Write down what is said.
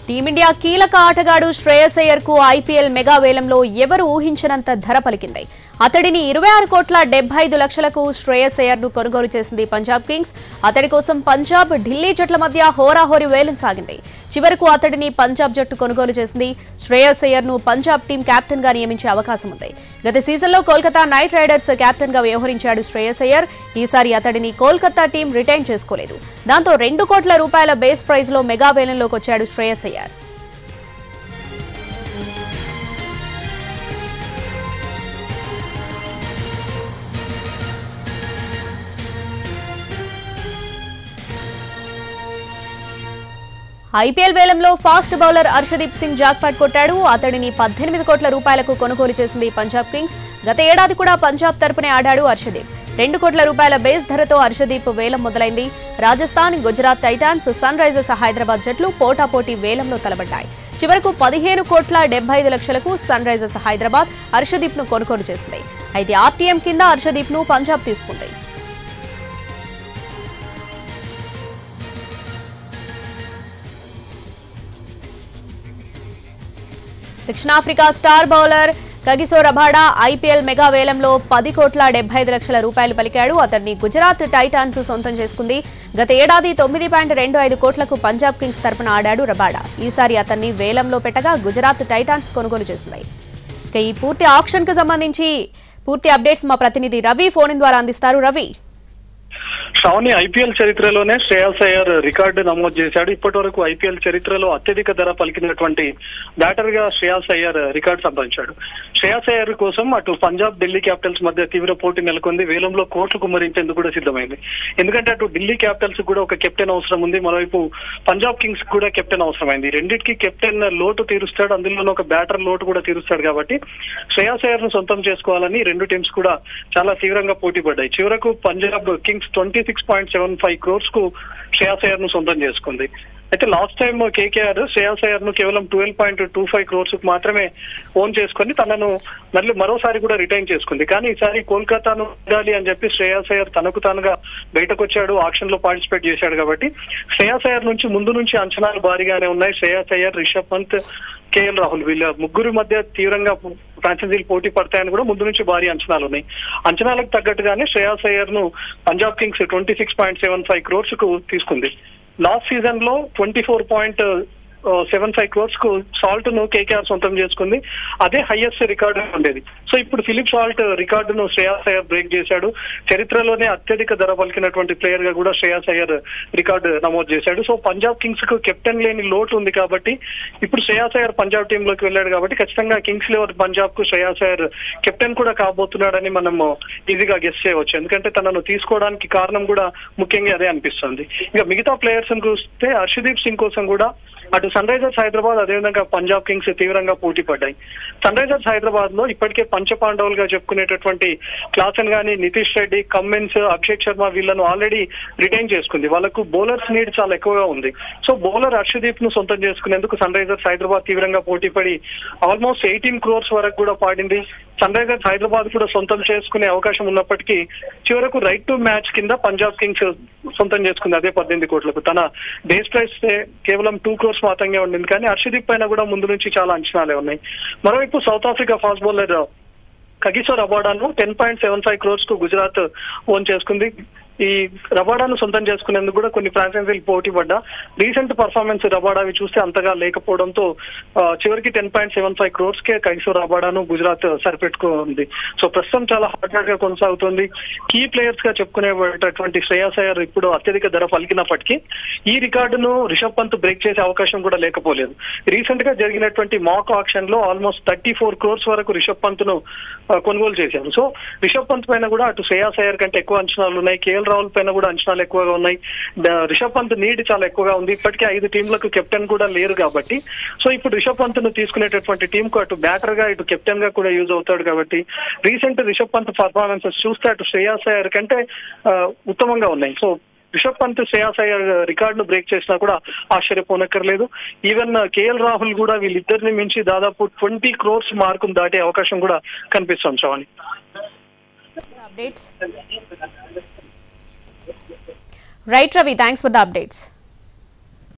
Team India కీలక ఆటగాడు శ్రేయస్ అయ్యర్ కు ఐపీఎల్ మెగా వేలంలో ఎవరు ఊహించనంత ధర పలికింది. అతడిని 26,75,00,000కు శ్రేయస్ అయ్యర్ ను కొనుగోలు చేసింది పంజాబ్ కింగ్స్. అతడి కోసం పంజాబ్, ఢిల్లీ జట్ల మధ్య హోరాహోరీ వేలం సాగింది. చివరకు అతడిని పంజాబ్ జట్టు కొనుగోలు చేసింది. శ్రేయస్ అయ్యర్ ను పంజాబ్ టీం కెప్టెన్ గా నియమించే అవకాశం ఉంది. గత సీజన్లో కోల్కతా నైట్ రైడర్స్ కెప్టెన్ గా వ్యవహరించాడు శ్రేయస్ అయ్యర్. ఈసారి అతడిని కోల్కతా టీం రిటైన్ చేసుకోలేదు. దాంతో 2 కోట్ల రూపాయల బేస్ ప్రైజ్ లో మెగా వేలంలోకి వచ్చాడు శ్రేయస్ అయ్యర్. ఐపీఎల్ వేలంలో fast bowler Harshdeep Singh jackpot కొట్టాడు. అతడిని 18 కోట్ల రూపాయలకు కొనుగోలు చేసింది పంజాబ్ కింగ్స్. గత ఏడాది కూడా పంజాబ్ తరపునే ఆడాడు హర్షదీప్. 2 కోట్ల రూపాయల బేస్ ధరతో హర్షదీప్ వేలం మొదలైంది. Rajasthan, Gujarat Titans, Sunrisers Hyderabad జట్లు పోటాపోటీ వేలంలో తలబడ్డాయి. చివరకు 15,75,00,000కు సన్ రైజర్స్ హైదరాబాద్ హర్షదీప్ ను కొనుగోలు చేసింది. అయితే ఆర్టీఎం కింద హర్షదీప్ ను పంజాబ్ తీసుకుంది. దక్షిణాఫ్రికా star bowler Kagiso Rabada IPL mega వేలంలో 10,75,00,000 రూపాయలు పలికాడు. అతన్ని గుజరాత్ టైటాన్స్ సొంతం చేసుకుంది. గత ఏడాది 9.25 కోట్లకు పంజాబ్ కింగ్స్ తరపున ఆడాడు రబాడా. ఈసారి అతన్ని వేలంలో పెట్టగా గుజరాత్ టైటాన్స్ కొనుగోలు చేసింది. ఇక ఈ పూర్తి ఆక్షన్ కు సంబంధించి పూర్తి అప్డేట్స్ మా ప్రతినిధి రవి ఫోన్ ద్వారా అందిస్తారు. రవి, శ్రావణి, ఐపీఎల్ చరిత్రలోనే శ్రేయస్ అయ్యర్ రికార్డు నమోదు చేశాడు. ఇప్పటి వరకు ఐపీఎల్ చరిత్రలో అత్యధిక ధర పలికినటువంటి బ్యాటర్ గా శ్రేయస్ అయ్యర్ రికార్డు సంపాదించాడు. శ్రేయస్ అయ్యర్ కోసం అటు పంజాబ్, ఢిల్లీ క్యాపిటల్స్ మధ్య తీవ్ర పోటీ నెలకొంది. వేలంలో కోట్లు కుమ్మరించేందుకు కూడా సిద్ధమైంది. ఎందుకంటే అటు ఢిల్లీ క్యాపిటల్స్ కూడా ఒక కెప్టెన్ అవసరం ఉంది, మరోవైపు పంజాబ్ కింగ్స్ కూడా కెప్టెన్ అవసరమైంది. రెండింటికి కెప్టెన్ లోటు తీరుస్తాడు, అందులోనూ ఒక బ్యాటర్ లోటు కూడా తీరుస్తాడు. కాబట్టి శ్రేయస్ అయ్యర్ ను సొంతం చేసుకోవాలని రెండు టీమ్స్ కూడా చాలా తీవ్రంగా పోటీ పడ్డాయి. చివరకు పంజాబ్ కింగ్స్ 26.75 crores కు శ్రేయస్ అయ్యర్ ను సొంతం చేసుకుంది. అయితే last time KKR Shreyas Iyer ను కేవలం 12.25 crores కు మాత్రమే ఓన్ చేసుకుని తనను మరోసారి కూడా రిటైన్ చేసుకుంది. కానీ ఈసారి కోల్కతాను ఉండాలి అని చెప్పి శ్రేయస్ అయ్యర్ తనకు తానుగా బయటకు వచ్చాడు, ఆక్షన్ లో పార్టిసిపేట్ చేశాడు. కాబట్టి శ్రేయస్ అయ్యర్ నుంచి ముందు నుంచి అంచనాలు భారీగానే ఉన్నాయి. శ్రేయస్ అయ్యర్, రిషబ్ పంత్, కేఎల్ రాహుల్ వీళ్ళ ముగ్గురు మధ్య తీవ్రంగా ఫ్రాంచైజీలు పోటీ పడతాయని కూడా ముందు నుంచి భారీ అంచనాలు ఉన్నాయి. అంచనాలకు తగ్గట్టుగానే శ్రేయస్ అయ్యర్ ను పంజాబ్ కింగ్స్ 26.75 crores కు తీసుకుంది. లాస్ట్ సీజన్ లో 24.75 crores కు సాల్ట్ ను కేకేఆర్ సొంతం చేసుకుంది. అదే హైయెస్ట్ రికార్డు ఉండేది. సో ఇప్పుడు ఫిలిప్ సాల్ట్ రికార్డును శ్రేయస్ అయ్యర్ బ్రేక్ చేశాడు. చరిత్రలోనే అత్యధిక ధర పలికినటువంటి ప్లేయర్ గా కూడా శ్రేయస్ అయ్యర్ రికార్డు నమోదు చేశాడు. సో పంజాబ్ కింగ్స్ కు కెప్టెన్ లేని లోటు ఉంది కాబట్టి ఇప్పుడు శ్రేయస్ అయ్యర్ పంజాబ్ టీమ్ లోకి వెళ్ళాడు. కాబట్టి ఖచ్చితంగా కింగ్స్ లెవెల్ పంజాబ్ కు శ్రేయస్ అయ్యర్ కెప్టెన్ కూడా కాబోతున్నాడని మనం ఈజీగా గెస్ చేయవచ్చు. ఎందుకంటే తనను తీసుకోవడానికి కారణం కూడా ముఖ్యంగా అదే అనిపిస్తుంది. ఇక మిగతా ప్లేయర్స్ చూస్తే హర్షదీప్ సింగ్ కోసం కూడా అటు సన్ రైజర్స్ హైదరాబాద్, అదేవిధంగా పంజాబ్ కింగ్స్ తీవ్రంగా పోటీ పడ్డాయి. సన్ రైజర్స్ హైదరాబాద్ లో ఇప్పటికే పంచపాండవులుగా చెప్పుకునేటటువంటి క్లాసన్ గానీ, నితీష్ రెడ్డి, కమ్మిన్స్, అభిషేక్ శర్మ వీళ్ళను ఆల్రెడీ రిటైన్ చేసుకుంది. వాళ్ళకు బౌలర్స్ నీడ్ చాలా ఎక్కువగా ఉంది. సో బౌలర్ హర్షదీప్ ను సొంతం చేసుకునేందుకు సన్ రైజర్స్ హైదరాబాద్ తీవ్రంగా పోటీ పడి ఆల్మోస్ట్ 18 crores వరకు కూడా పాడింది. సన్ రైజర్స్ హైదరాబాద్ కూడా సొంతం చేసుకునే అవకాశం ఉన్నప్పటికీ చివరకు రైట్ టు మ్యాచ్ కింద పంజాబ్ కింగ్స్ సొంతం చేసుకుంది అదే 18 కోట్లకు. తన బేస్ ప్రైస్ కేవలం 2 crores మాత్రమే ఉండింది. కానీ హర్షదీప్ పైన కూడా ముందు నుంచి చాలా అంచనాలే ఉన్నాయి. మరోవైపు South Africa fast bowler Kagiso రబాడాను 10.75 crores కు గుజరాత్ ఓన్ చేసుకుంది. ఈ రబాడాను సొంతం చేసుకునేందుకు కూడా కొన్ని ఫ్రాంచైజీలు పోటీ పడ్డా రీసెంట్ పర్ఫార్మెన్స్ రబాడావి చూస్తే అంతగా లేకపోవడంతో చివరికి 10.75 crores కే కగిసో రబాడాను గుజరాత్ సరిపెట్టుకుంది. సో ప్రస్తుతం చాలా హాట్ గా కొనసాగుతుంది. కీ ప్లేయర్స్ గా చెప్పుకునేటటువంటి శ్రేయస్ అయ్యర్ ఇప్పుడు అత్యధిక ధర పలికినప్పటికీ ఈ రికార్డును రిషబ్ పంత్ బ్రేక్ చేసే అవకాశం కూడా లేకపోలేదు. రీసెంట్ గా జరిగినటువంటి మాక్ ఆక్షన్ లో ఆల్మోస్ట్ 34 crores వరకు రిషబ్ పంత్ ను కొనుగోలు చేశారు. సో రిషబ్ పంత్ పైన కూడా అటు శ్రేయస్ అయ్యర్ కంటే ఎక్కువ అంచనాలు ఉన్నాయి. కేఎల్ రాహుల్ పైన కూడా అంచనాలు ఎక్కువగా ఉన్నాయి. రిషబ్ పంత్ నీడ్ చాలా ఎక్కువగా ఉంది. ఇప్పటికే 5 టీంలకు కెప్టెన్ కూడా లేరు కాబట్టి సో ఇప్పుడు రిషబ్ పంత్ ను తీసుకునేటటువంటి టీం కు అటు బ్యాటర్ గా ఇటు కెప్టెన్ గా కూడా యూజ్ అవుతాడు. కాబట్టి రీసెంట్ రిషబ్ పంత్ పర్ఫార్మెన్సెస్ చూస్తే అటు శ్రేయస్ అయ్యర్ కంటే ఉత్తమంగా ఉన్నాయి. సో రిషబ్ పంత్, శ్రేయస్ అయ్యర్ రికార్డును బ్రేక్ చేసినా కూడా ఆశ్చర్యపోనక్కర్లేదు. ఈవెన్ కేఎల్ రాహుల్ కూడా వీళ్ళిద్దరిని మించి దాదాపు 20 crores మార్కును దాటే అవకాశం కూడా కనిపిస్తుంది. Shravani, right Ravi, thanks for the updates.